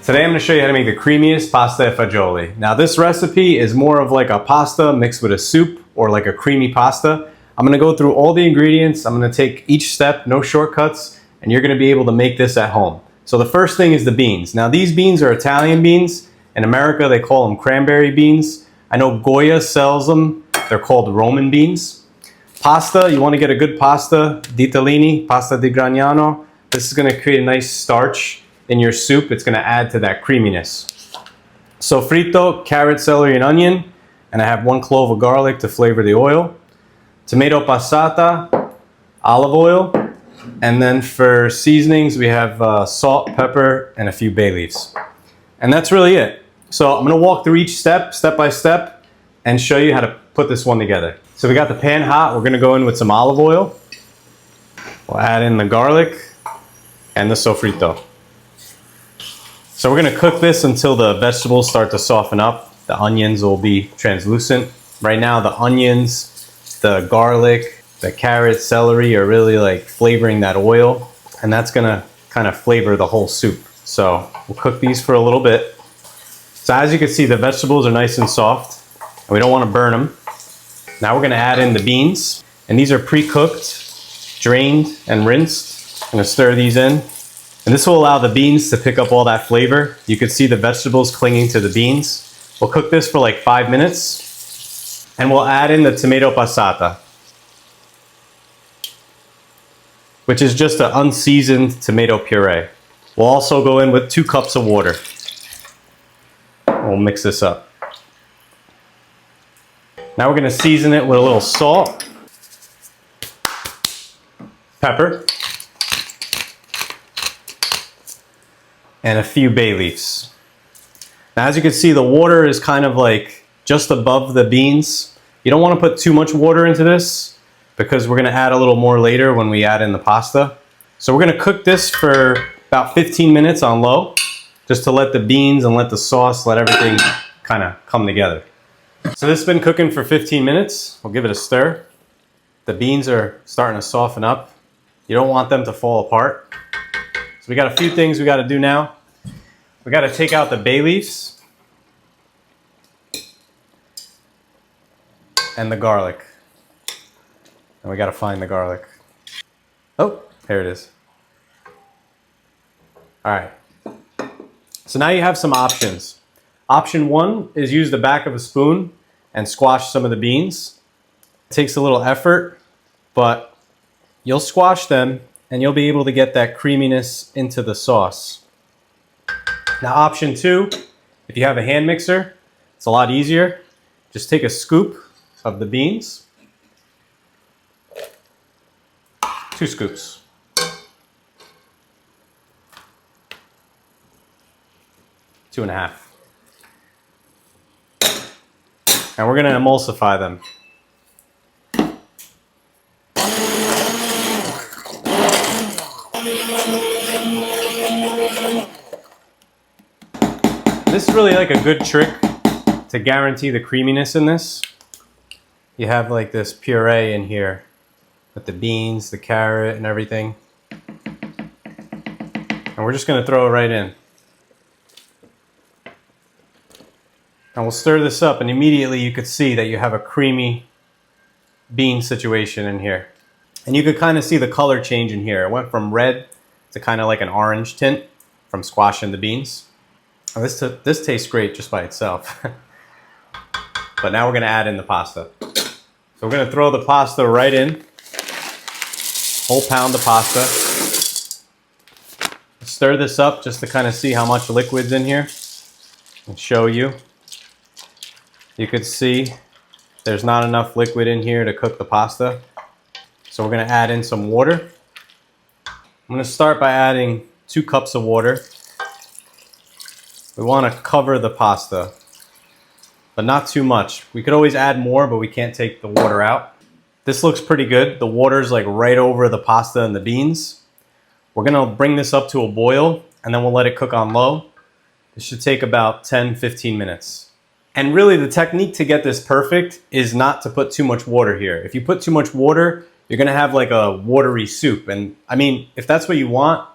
Today I'm going to show you how to make the creamiest pasta fagioli. Now this recipe is more of like a pasta mixed with a soup or like a creamy pasta. I'm going to go through all the ingredients. I'm going to take each step, no shortcuts, and you're going to be able to make this at home. So the first thing is the beans. Now these beans are Italian beans. In America they call them cranberry beans. I know Goya sells them. They're called Roman beans. Pasta, you want to get a good pasta, ditalini, pasta di Graniano. This is going to create a nice starch in your soup. It's going to add to that creaminess. Soffritto, carrot, celery, and onion. And I have 1 clove of garlic to flavor the oil. Tomato passata, olive oil. And then for seasonings, we have salt, pepper, and a few bay leaves. And that's really it. So I'm going to walk through each step by step, and show you how to put this one together. So we got the pan hot. We're going to go in with some olive oil. We'll add in the garlic and the sofrito. So we're going to cook this until the vegetables start to soften up. The onions will be translucent. Right now the onions, the garlic, the carrot, celery are really like flavoring that oil, and that's going to kind of flavor the whole soup. So we'll cook these for a little bit. So as you can see, the vegetables are nice and soft, and we don't want to burn them. Now we're going to add in the beans, and these are pre-cooked, drained and rinsed. I'm going to stir these in. And this will allow the beans to pick up all that flavor. You can see the vegetables clinging to the beans. We'll cook this for like 5 minutes. And we'll add in the tomato passata, which is just an unseasoned tomato puree. We'll also go in with 2 cups of water. We'll mix this up. Now we're going to season it with a little salt, pepper, and a few bay leaves. Now as you can see, the water is kind of like just above the beans. You don't want to put too much water into this because we're going to add a little more later when we add in the pasta. So we're going to cook this for about 15 minutes on low, just to let the beans and let the sauce, let everything kind of come together. So this has been cooking for 15 minutes. We'll give it a stir. The beans are starting to soften up. You don't want them to fall apart. So we got a few things we got to do now. We got to take out the bay leaves and the garlic. And we got to find the garlic. Oh, here it is. All right. So now you have some options. Option 1 is use the back of a spoon and squash some of the beans. It takes a little effort, but you'll squash them and you'll be able to get that creaminess into the sauce. Now option 2, if you have a hand mixer, it's a lot easier. Just take a scoop of the beans. 2 scoops. Two and a half. And we're going to emulsify them. This is really like a good trick to guarantee the creaminess in this. You have like this puree in here with the beans, the carrot, and everything. And we're just going to throw it right in. And we'll stir this up, and immediately you could see that you have a creamy bean situation in here. And you could kind of see the color change in here. It went from red to kind of like an orange tint from squashing the beans. And this tastes great just by itself. But now we're going to add in the pasta. So we're going to throw the pasta right in. Whole pound of pasta. Stir this up just to kind of see how much liquid's in here and show you. You could see there's not enough liquid in here to cook the pasta. So we're going to add in some water. I'm going to start by adding 2 cups of water. We want to cover the pasta, but not too much. We could always add more, but we can't take the water out. This looks pretty good. The water's like right over the pasta and the beans. We're going to bring this up to a boil, and then we'll let it cook on low. It should take about 10-15 minutes. And really the technique to get this perfect is not to put too much water here. If you put too much water, you're gonna have like a watery soup. And I mean, if that's what you want,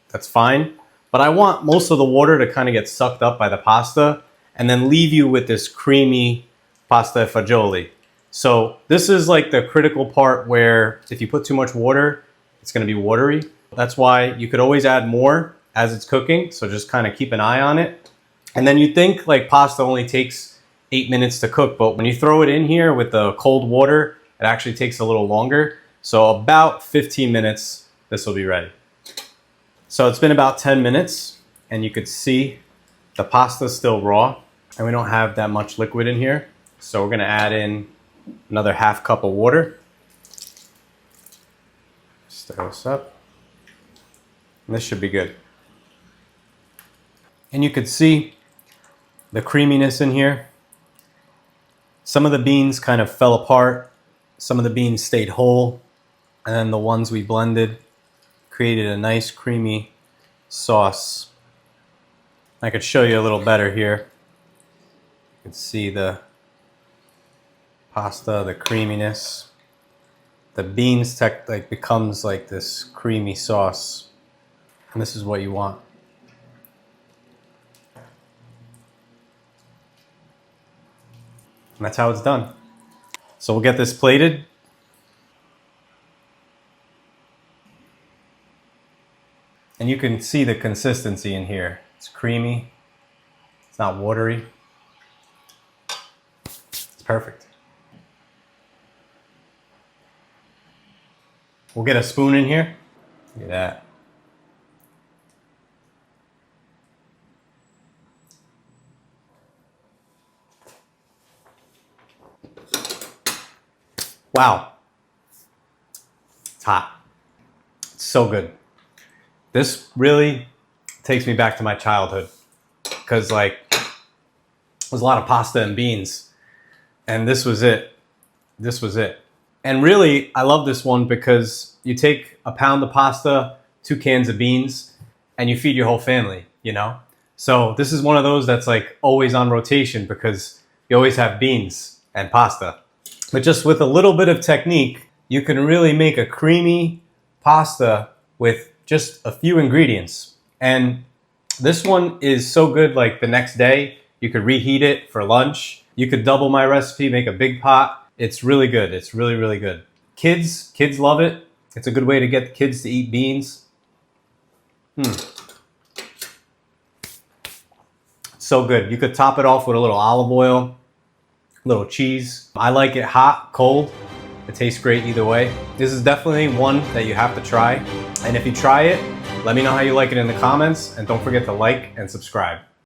that's fine. But I want most of the water to kind of get sucked up by the pasta and then leave you with this creamy pasta fagioli. So this is like the critical part where if you put too much water, it's going to be watery. That's why you could always add more as it's cooking. So just kind of keep an eye on it. And then you think like pasta only takes 8 minutes to cook, but when you throw it in here with the cold water, it actually takes a little longer. So about 15 minutes, this will be ready. So it's been about 10 minutes and you could see the pasta's still raw and we don't have that much liquid in here. So we're gonna add in another half cup of water. Stir this up. And this should be good. And you could see the creaminess in here. Some of the beans kind of fell apart. Some of the beans stayed whole. And then the ones we blended created a nice creamy sauce. I could show you a little better here. You can see the pasta, the creaminess. The beans like becomes like this creamy sauce. And this is what you want. And that's how it's done. So we'll get this plated. And you can see the consistency in here. It's creamy. It's not watery. It's perfect. We'll get a spoon in here. Look at that. Wow. It's hot. It's so good. This really takes me back to my childhood because like there's a lot of pasta and beans and this was it. This was it. And really, I love this one because you take a pound of pasta, 2 cans of beans, and you feed your whole family, you know? So this is one of those that's like always on rotation because you always have beans and pasta. But just with a little bit of technique, you can really make a creamy pasta with just a few ingredients. And this one is so good, like the next day, you could reheat it for lunch. You could double my recipe, make a big pot. It's really good. It's really, really good. Kids love it. It's a good way to get the kids to eat beans. So good. You could top it off with a little olive oil, a little cheese. I like it hot, cold. It tastes great either way. This is definitely one that you have to try. And if you try it, let me know how you like it in the comments. And don't forget to like and subscribe.